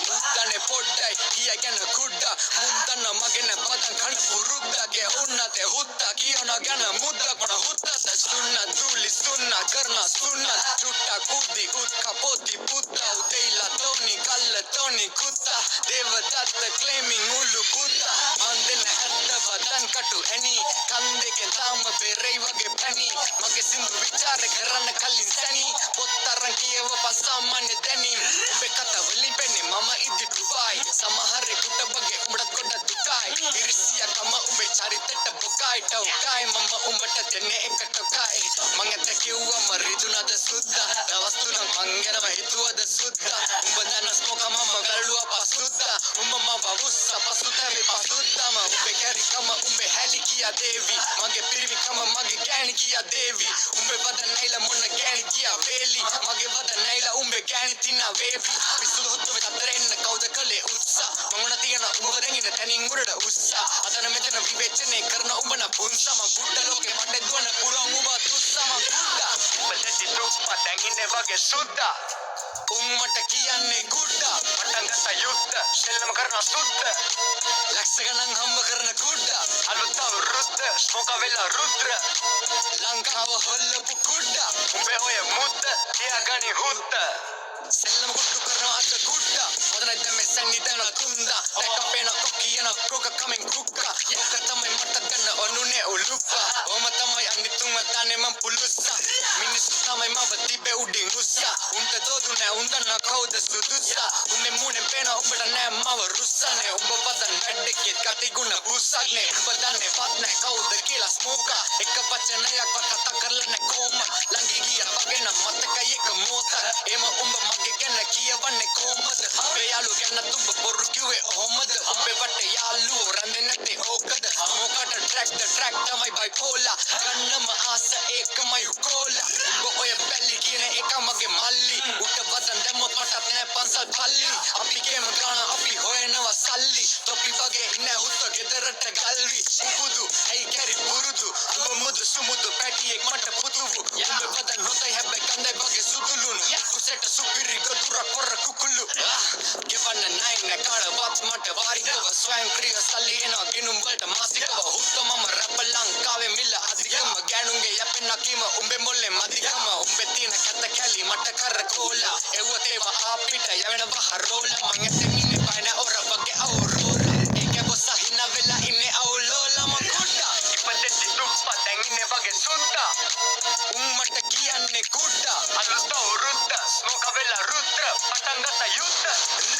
උත්තනේ පොඩ්ඩයි කියගෙන කුඩ්ඩා මුන්දන්න මගෙන පදන් කන පුරුද්දගේ උන්නතේ හුත්තා කියන ගැන මුද්දා කොන හුත්තත සුන්න තුලි සුන්න කරන සුන්න චුට්ටා කුදි උත්කා පොති පුත්තා උදේලා තෝනි කල්ල තෝනි කුත්තා දේවදත්ත ක්ලේමින් උල්ලු කුත්තා මන්දෙන ඇද්ද බදන් කටු ඇනි කන්දෙකෙන් තාම බෙරයි වගේ පැණි මගේ සින්දු විචාර කරන්න කලින් සැනි පොත්තරන් කියව පස්සාමන්න දැනි උඹේ කතා වලින් පෙන්නේ මම ඉදි ඩුබායි සමහරෙකුට බගේ උඹට ගොඩ දුකයි ඉරිසියා කම උඹේ චරිතෙට බොකයි ටෝකයි මම උඹට දෙන්නේ එක ටෝකයි මං ඇත්ත කිව්වම රිදුනද සුද්දා දවස් තුනක් මං ගැනම හිතුවද සුද්දා උඹ දන්න ස්මෝක මම ගල්ලුවා පසුද්දා උඹ මම වුස්ස පසුතැවි පසුද්දාම උඹේ කැරිකම උඹේ හැලි කියා දේවි මගේ පිරිමිකම මගේ ගෑණි කියා දේවි උඹේ වද නැයිලා මොන ගෑණි කියා වේලි මගේ වද නැයිලා උඹේ ගෑණි තිනා වේවි පිස්සුද හොත්තුවේ අතර එන්න කවුද කලේ උත්සා මම තියන උඹ රැඟින තනින් උඩට උස්සා අතන මෙතන විවේචනය කරන උඹන පුන්සා මං කුඩ ලෝකේ පඩේ දුවන පුරන් උඹ තුස්සා මං කුඩා බදෙටි තුප්පා දැඟින්නේ වගේ සුද්දා උම්මට කියන්නේ කුඩා පටන් ගත්ත යුද්ධ සෙල්ලම කරන සුද්ද ලක්ෂ ගණන් හම්බ කරන කුඩා අලුත් අවුරුද්ද ස්මෝක වෙලා රුද්‍ර ලංකාව හොල්ලපු කුඩා උඹේ ඔය මුද්ද තියාගනි හුද්ද සෙල්ලම කුඩු කරන අත කුඩා ඔතන දැම්මේ සංගීතන තුන්දා දැක්කපේන කොකියන කොක කමෙන් කුක්කා යක තමයි මට ගන්න ඔනුනේ උලුප්පා ඔම තමයි අනිතුම දාන්නේ මං පුලුස්සා මිනිස්සු තමයි මව තිබේ උඩින් උස්සා උන්ට දොදු නෑ උන්දන්න කවුද සුදුස්සා උන්නේ මූණෙන් පේන උඹට නෑ මව රුස්සනේ උඹ වදන් වැඩකේ කටිගුණ බුස්සන්නේ උඹ දන්නේ වත් නෑ කවුද කියලා ස්මෝකා එක වචනයක් කතා කරලා නෑ කොම ළඟි ගියා වගේ නම් මතකයි එක මොහොත එම උඹ මගේ ගැන කියවන්නේ කොහමද අපේ යාළු ගැන තුඹ බොරු කිව්වේ ඔහොමද අපේ වටේ යාළුවෝ රැඳෙන්නේ නැත්තේ ඕකද මොකට ට්‍රැක් තමයි බයිපෝලා ගන්නම ආස ඒකමයි කොලා උඹ ඔය බැලි කියන එක මගේ මල්ලි උට වදන් දැම්ම මටත් නෑ පන්සල් පල්ලි අපි ගේම ගාන අපි හොයනවා සල්ලි තොපි වගේ ඉන්නේ හුත්ත ගෙදරට ගල්වි පුදු ඇයි කැරි පුරුදු උඹ මුදු සුමුදු පැටියෙක් මට පුතුවු උඹ වදන් හොතයි හැබැයි කන්දේ වගේ සුදුලුණු කුසෙට සුපිරි ගොදුර කොර කුකුළු ගෙවන්න නෑ කාලවත් මට වාරිකව ස්වයං ක්‍රිය සල්ලි එනවා ගිනුම් වලට මාසිකව හුත්ත මම රැප ලංකාවේ මිල අධිකම ගෑනුන්ගේ යපෙන්න කීම උඹේ මොල්ලේ මදිකම උඹේ තියෙන කැත කැලි මට කර කෝලා එව්වත් ඒවා අපිට යවෙන බහරෝලා මං ඇත්තේ මිනේ බයින ඔර වගේ අවුරෝලා ඒක බොස්ස හින වෙලා ඉන්නේ අවුලෝලා මං කුඩා ඉපදෙති තුප්පා දැඟින්නේ වගේ සුද්දා උම්මට කියන්නේ කුඩා අලුත් අවුරුද්ද ස්මෝක වෙලා රුද්‍ර පටන් ගත්ත යුද්ධ